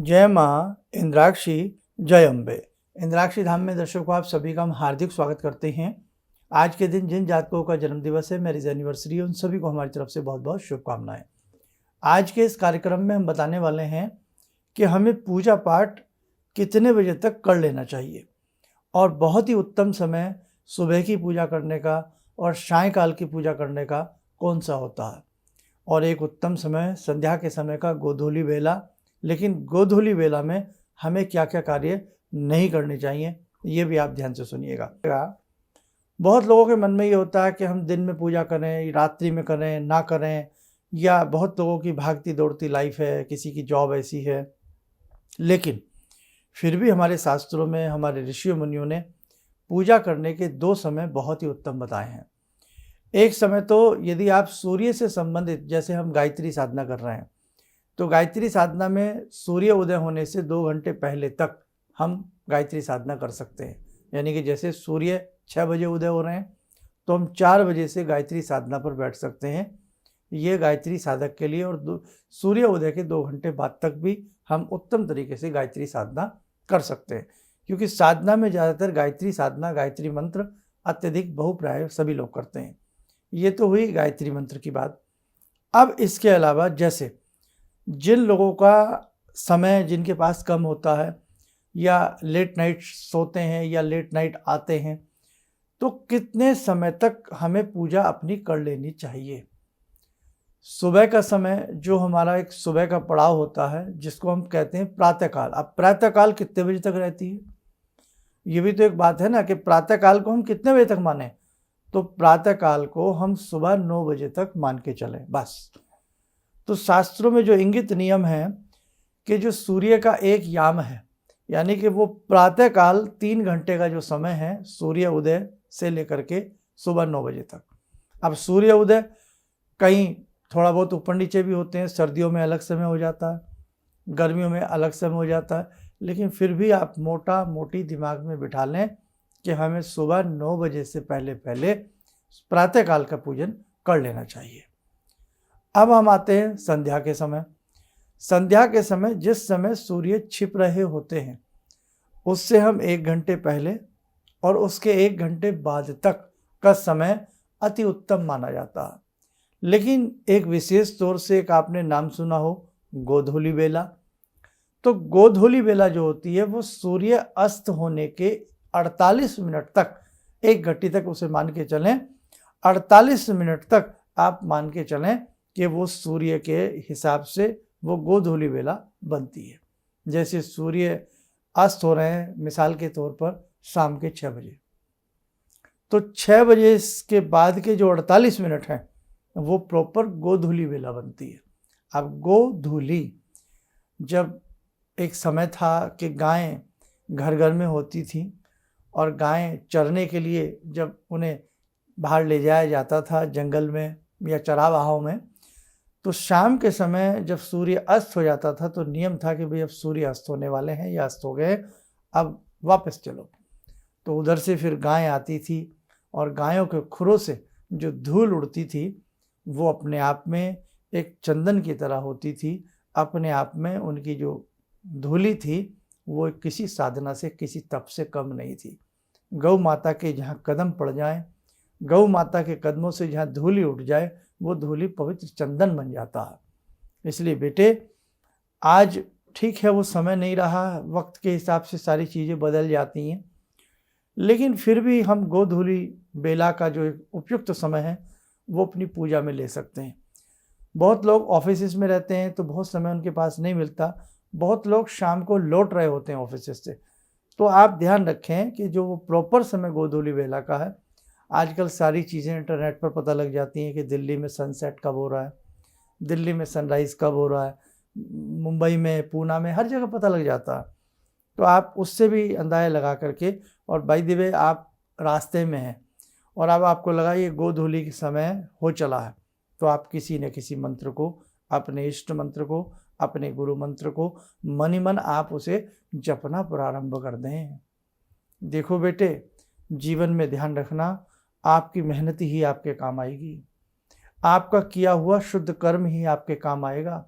जय माँ इंद्राक्षी, जय अम्बे। इंद्राक्षी धाम में दर्शकों आप सभी का हम हार्दिक स्वागत करते हैं। आज के दिन जिन जातकों का जन्म दिवस है, मैरिज एनिवर्सरी है, उन सभी को हमारी तरफ से बहुत बहुत शुभकामनाएं। आज के इस कार्यक्रम में हम बताने वाले हैं कि हमें पूजा पाठ कितने बजे तक कर लेना चाहिए और बहुत ही उत्तम समय सुबह की पूजा करने का और सायंकाल की पूजा करने का कौन सा होता है, और एक उत्तम समय संध्या के समय का गोधूली बेला। लेकिन गोधूली बेला में हमें क्या क्या कार्य नहीं करने चाहिए, ये भी आप ध्यान से सुनिएगा। बहुत लोगों के मन में ये होता है कि हम दिन में पूजा करें, रात्रि में करें, ना करें, या बहुत लोगों की भागती दौड़ती लाइफ है, किसी की जॉब ऐसी है। लेकिन फिर भी हमारे शास्त्रों में, हमारे ऋषियों मुनियों ने पूजा करने के दो समय बहुत ही उत्तम बताए हैं। एक समय तो यदि आप सूर्य से संबंधित, जैसे हम गायत्री साधना कर रहे हैं, तो गायत्री साधना में सूर्य उदय होने से 2 घंटे पहले तक हम गायत्री साधना कर सकते हैं। यानी कि जैसे सूर्य 6 बजे उदय हो रहे हैं तो हम 4 बजे से गायत्री साधना पर बैठ सकते हैं। ये गायत्री साधक के लिए, और सूर्य उदय के 2 घंटे बाद तक भी हम उत्तम तरीके से गायत्री साधना कर सकते हैं, क्योंकि साधना में ज़्यादातर गायत्री साधना, गायत्री मंत्र अत्यधिक बहुप्राय सभी लोग करते हैं। ये तो हुई गायत्री मंत्र की बात। अब इसके अलावा जैसे जिन लोगों का समय, जिनके पास कम होता है, या लेट नाइट सोते हैं या लेट नाइट आते हैं, तो कितने समय तक हमें पूजा अपनी कर लेनी चाहिए। सुबह का समय, जो हमारा एक सुबह का पड़ाव होता है, जिसको हम कहते हैं प्रातःकाल। अब प्रातःकाल कितने बजे तक रहती है, ये भी तो एक बात है ना, कि प्रातःकाल को हम कितने बजे तक माने। तो प्रातःकाल को हम सुबह 9 बजे तक मान के चलें बस। तो शास्त्रों में जो इंगित नियम है कि जो सूर्य का एक याम है, यानी कि वो प्रातःकाल 3 घंटे का जो समय है, सूर्य उदय से लेकर के सुबह 9 बजे तक। अब सूर्य उदय कहीं थोड़ा बहुत ऊपर नीचे भी होते हैं, सर्दियों में अलग समय हो जाता है, गर्मियों में अलग समय हो जाता है, लेकिन फिर भी आप मोटी दिमाग में बिठा लें कि हमें सुबह 9 बजे से पहले पहले प्रातःकाल का पूजन कर लेना चाहिए। अब हम आते हैं संध्या के समय। संध्या के समय, जिस समय सूर्य छिप रहे होते हैं, उससे हम 1 घंटे पहले और उसके 1 घंटे बाद तक का समय अति उत्तम माना जाता है। लेकिन एक विशेष तौर से एक आपने नाम सुना हो, गोधूली बेला। तो गोधूली बेला जो होती है, वो सूर्य अस्त होने के 48 मिनट तक, 1 घंटे तक उसे मान के चलें, 48 मिनट तक आप मान के चलें कि वो सूर्य के हिसाब से वो गोधूली बेला बनती है। जैसे सूर्य अस्त हो रहे हैं, मिसाल के तौर पर शाम के 6 बजे, तो 6 बजे के बाद के जो 48 मिनट हैं, वो प्रॉपर गोधूली बेला बनती है। अब गोधूली, जब एक समय था कि गायें घर घर में होती थी, और गायें चरने के लिए जब उन्हें बाहर ले जाया जाता था जंगल में या चरागाहों में, तो शाम के समय जब सूर्य अस्त हो जाता था, तो नियम था कि भाई अब सूर्य अस्त होने वाले हैं या अस्त हो गए, अब वापस चलो। तो उधर से फिर गाय आती थी, और गायों के खुरों से जो धूल उड़ती थी, वो अपने आप में एक चंदन की तरह होती थी। अपने आप में उनकी जो धूली थी, वो किसी साधना से, किसी तप से कम नहीं थी। गौ माता के जहाँ कदम पड़ जाएं, गौ माता के कदमों से जहाँ धूली उठ जाए, वो धूली पवित्र चंदन बन जाता है। इसलिए बेटे, आज ठीक है वो समय नहीं रहा, वक्त के हिसाब से सारी चीज़ें बदल जाती हैं, लेकिन फिर भी हम गोधूली बेला का जो एक उपयुक्त समय है, वो अपनी पूजा में ले सकते हैं। बहुत लोग ऑफिस में रहते हैं, तो बहुत समय उनके पास नहीं मिलता। बहुत लोग शाम को लौट रहे होते हैं ऑफिस से, तो आप ध्यान रखें कि जो वो प्रॉपर समय गोधूली बेला का है। आजकल सारी चीज़ें इंटरनेट पर पता लग जाती हैं कि दिल्ली में सनसेट कब हो रहा है, दिल्ली में सनराइज़ कब हो रहा है, मुंबई में, पूना में, हर जगह पता लग जाता है। तो आप उससे भी अंदाज़ा लगा करके, और बाय द वे आप रास्ते में हैं और अब आपको लगा ये गोधूली के समय हो चला है, तो आप किसी न किसी मंत्र को, अपने इष्ट मंत्र को, अपने गुरु मंत्र को मन ही मन आप उसे जपना प्रारंभ कर दें। देखो बेटे, जीवन में ध्यान रखना, आपकी मेहनत ही आपके काम आएगी, आपका किया हुआ शुद्ध कर्म ही आपके काम आएगा।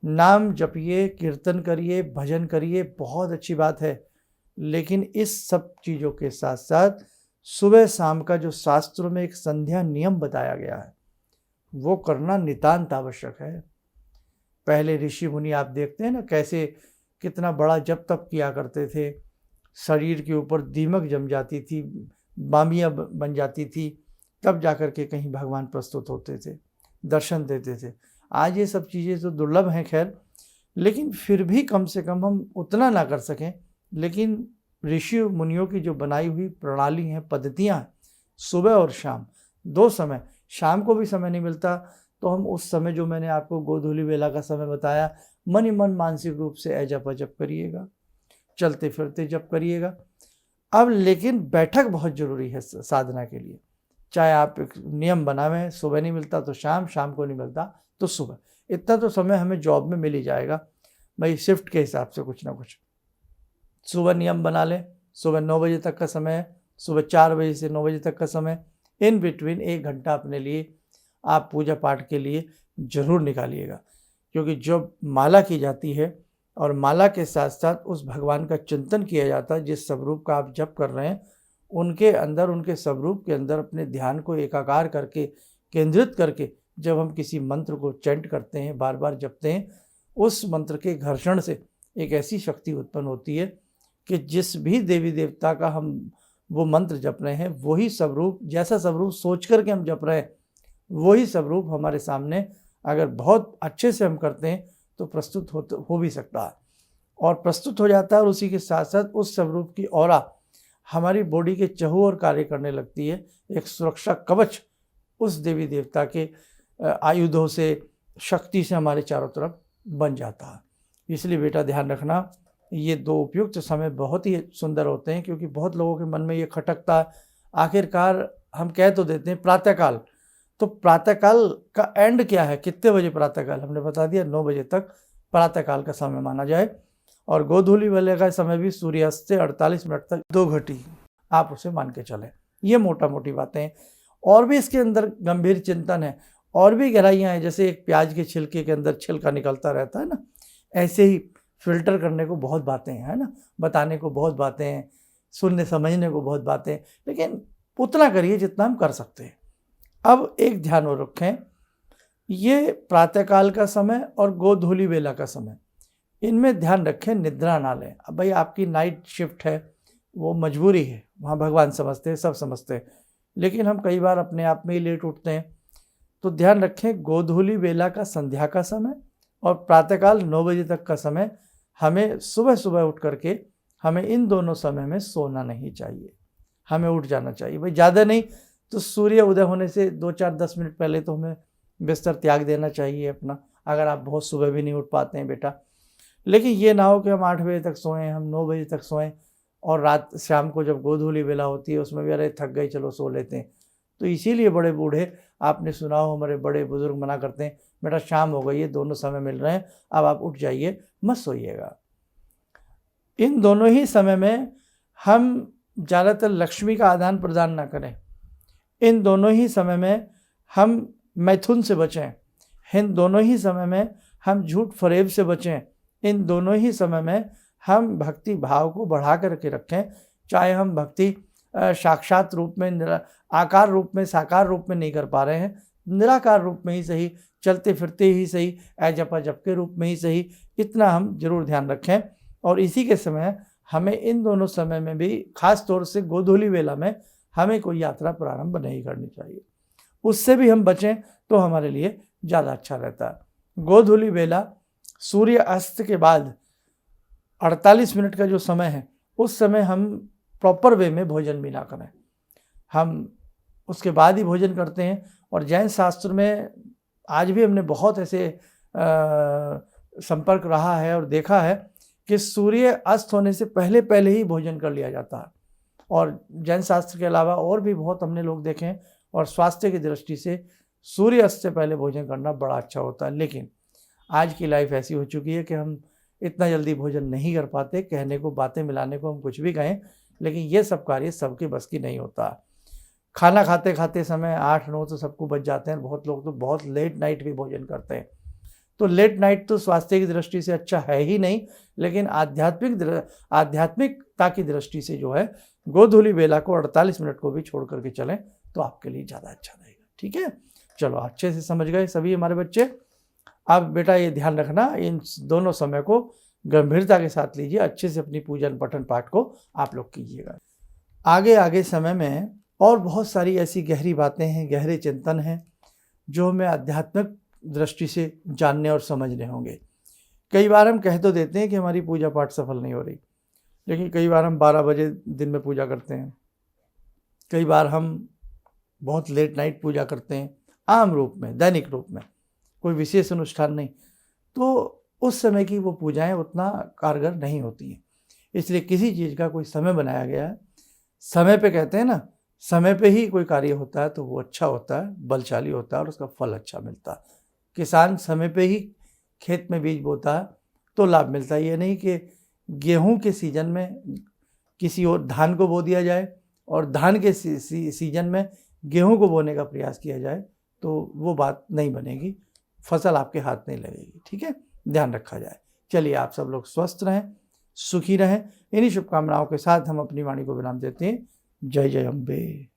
नाम जपिए, कीर्तन करिए, भजन करिए, बहुत अच्छी बात है, लेकिन इस सब चीज़ों के साथ साथ सुबह शाम का जो शास्त्रों में एक संध्या नियम बताया गया है वो करना नितांत आवश्यक है। पहले ऋषि मुनि आप देखते हैं ना कैसे कितना बड़ा जप तप किया करते थे, शरीर के ऊपर दीमक जम जाती थी, बामियाँ बन जाती थी, तब जाकर के कहीं भगवान प्रस्तुत होते थे, दर्शन देते थे। आज ये सब चीज़ें तो दुर्लभ हैं खैर, लेकिन फिर भी कम से कम हम उतना ना कर सकें, लेकिन ऋषि मुनियों की जो बनाई हुई प्रणाली हैं, पद्धतियाँ हैं, सुबह और शाम दो समय, शाम को भी समय नहीं मिलता तो हम उस समय जो मैंने आपको गोधूली वेला का समय बताया, मन ही मन मानसिक रूप से अजप अजप करिएगा, चलते फिरते जप करिएगा। अब लेकिन बैठक बहुत ज़रूरी है साधना के लिए। चाहे आप एक नियम बनावें, सुबह नहीं मिलता तो शाम, शाम को नहीं मिलता तो सुबह, इतना तो समय हमें जॉब में मिल ही जाएगा भाई, शिफ्ट के हिसाब से कुछ ना कुछ। सुबह नियम बना लें, सुबह 9 बजे तक का समय है, सुबह 4 बजे से 9 बजे तक का समय, इन बिटवीन 1 घंटा अपने लिए आप पूजा पाठ के लिए ज़रूर निकालिएगा, क्योंकि जो माला की जाती है और माला के साथ साथ उस भगवान का चिंतन किया जाता है, जिस स्वरूप का आप जप कर रहे हैं उनके अंदर, उनके स्वरूप के अंदर अपने ध्यान को एकाकार करके, केंद्रित करके जब हम किसी मंत्र को चैंट करते हैं, बार बार जपते हैं, उस मंत्र के घर्षण से एक ऐसी शक्ति उत्पन्न होती है कि जिस भी देवी देवता का हम वो मंत्र जप रहे हैं, वही स्वरूप, जैसा स्वरूप सोच करके हम जप रहे हैं, वही स्वरूप हमारे सामने अगर बहुत अच्छे से हम करते हैं तो प्रस्तुत हो भी सकता है, और प्रस्तुत हो जाता है। और उसी के साथ साथ उस स्वरूप की ऑरा हमारी बॉडी के चहुओर कार्य करने लगती है, एक सुरक्षा कवच उस देवी देवता के आयुधों से, शक्ति से हमारे चारों तरफ बन जाता है। इसलिए बेटा ध्यान रखना, ये दो उपयुक्त समय बहुत ही सुंदर होते हैं, क्योंकि बहुत लोगों के मन में ये खटकता है, आखिरकार हम कह तो देते हैं प्रातःकाल, तो प्रातःकाल का एंड क्या है, कितने बजे प्रातःकाल, हमने बता दिया 9 बजे तक प्रातःकाल का समय माना जाए। और गोधूली वाले का समय भी सूर्यास्त से 48 मिनट तक 2 घटी आप उसे मान के चलें। ये मोटा मोटी बातें हैं, और भी इसके अंदर गंभीर चिंतन है, और भी गहराइयाँ हैं। जैसे एक प्याज के छिलके के अंदर छिलका निकलता रहता है ना, ऐसे ही फिल्टर करने को बहुत बातें हैं, है ना, बताने को बहुत बातें हैं, सुनने समझने को बहुत बातें हैं, लेकिन उतना करिए जितना हम कर सकते हैं। अब एक ध्यान और रखें, ये प्रातःकाल का समय और गोधूली वेला का समय, इनमें ध्यान रखें निद्रा ना लें। अब भाई आपकी नाइट शिफ्ट है, वो मजबूरी है, वहाँ भगवान समझते हैं, सब समझते हैं, लेकिन हम कई बार अपने आप में ही लेट उठते हैं। तो ध्यान रखें, गोधूली वेला का संध्या का समय और प्रातःकाल 9 बजे तक का समय, हमें सुबह सुबह उठ करके हमें इन दोनों समय में सोना नहीं चाहिए, हमें उठ जाना चाहिए। भाई ज़्यादा नहीं तो सूर्य उदय होने से 2-4-10 मिनट पहले तो हमें बिस्तर त्याग देना चाहिए अपना, अगर आप बहुत सुबह भी नहीं उठ पाते हैं बेटा। लेकिन ये ना हो कि हम 8 बजे तक सोएं, हम 9 बजे तक सोएं, और रात शाम को जब गोधूली वेला होती है उसमें भी अरे थक गए चलो सो लेते हैं। तो इसीलिए बड़े बूढ़े, आपने सुना हो, हमारे बड़े बुजुर्ग मना करते हैं, बेटा शाम हो गई है, दोनों समय मिल रहे हैं, अब आप उठ जाइए, मत सोइएगा। इन दोनों ही समय में हम ज़्यादातर लक्ष्मी का आदान प्रदान ना करें। इन दोनों ही समय में हम मैथुन से बचें। इन दोनों ही समय में हम झूठ फरेब से बचें। इन दोनों ही समय में हम भक्ति भाव को बढ़ा करके रखें। चाहे हम भक्ति साक्षात रूप में, आकार रूप में, साकार रूप में नहीं कर पा रहे हैं, निराकार रूप में ही सही, चलते फिरते ही सही, अजप अजप के रूप में ही सही, इतना हम जरूर ध्यान रखें। और इसी के समय हमें इन दोनों समय में भी, खास तौर से गोधूली वेला में, हमें कोई यात्रा प्रारंभ नहीं करनी चाहिए। उससे भी हम बचें तो हमारे लिए ज़्यादा अच्छा रहता है। गोधूली वेला सूर्य अस्त के बाद 48 मिनट का जो समय है, उस समय हम प्रॉपर वे में भोजन भी ना करें, हम उसके बाद ही भोजन करते हैं। और जैन शास्त्र में आज भी हमने बहुत ऐसे संपर्क रहा है और देखा है कि सूर्य अस्त होने से पहले पहले ही भोजन कर लिया जाता है। और जैन शास्त्र के अलावा और भी बहुत हमने लोग देखे हैं, और स्वास्थ्य की दृष्टि से सूर्य अस्त से पहले भोजन करना बड़ा अच्छा होता है। लेकिन आज की लाइफ ऐसी हो चुकी है कि हम इतना जल्दी भोजन नहीं कर पाते। कहने को, बातें मिलाने को हम कुछ भी कहें, लेकिन ये सब कार्य सबके बस की नहीं होता। खाना खाते खाते समय 8-9 तो सबको बच जाते हैं, बहुत लोग तो बहुत लेट नाइट भी भोजन करते हैं। तो लेट नाइट तो स्वास्थ्य की दृष्टि से अच्छा है ही नहीं, लेकिन आध्यात्मिकता की दृष्टि से जो है गोधूली बेला को 48 मिनट को भी छोड़ करके चलें तो आपके लिए ज़्यादा अच्छा रहेगा। ठीक है, चलो अच्छे से समझ गए सभी हमारे बच्चे। अब बेटा ये ध्यान रखना, इन दोनों समय को गंभीरता के साथ लीजिए, अच्छे से अपनी पूजन पठन पाठ को आप लोग कीजिएगा। आगे समय में और बहुत सारी ऐसी गहरी बातें हैं, गहरे चिंतन हैं जो हमें आध्यात्मिक दृष्टि से जानने और समझने होंगे। कई बार हम कह तो देते हैं कि हमारी पूजा पाठ सफल नहीं हो रही, लेकिन कई बार हम 12 बजे दिन में पूजा करते हैं, कई बार हम बहुत लेट नाइट पूजा करते हैं, आम रूप में, दैनिक रूप में, कोई विशेष अनुष्ठान नहीं, तो उस समय की वो पूजाएं उतना कारगर नहीं होती हैं। इसलिए किसी चीज़ का कोई समय बनाया गया है, समय पे कहते हैं ना, समय पे ही कोई कार्य होता है तो वो अच्छा होता है, बलशाली होता है और उसका फल अच्छा मिलता है। किसान समय पे ही खेत में बीज बोता है तो लाभ मिलता है। ये नहीं कि गेहूं के सीजन में किसी और धान को बो दिया जाए और धान के सीजन में गेहूं को बोने का प्रयास किया जाए, तो वो बात नहीं बनेगी, फसल आपके हाथ नहीं लगेगी। ठीक है, ध्यान रखा जाए। चलिए, आप सब लोग स्वस्थ रहें, सुखी रहें। इन्हीं शुभकामनाओं के साथ हम अपनी वाणी को विराम देते हैं। जय जय अम्बे।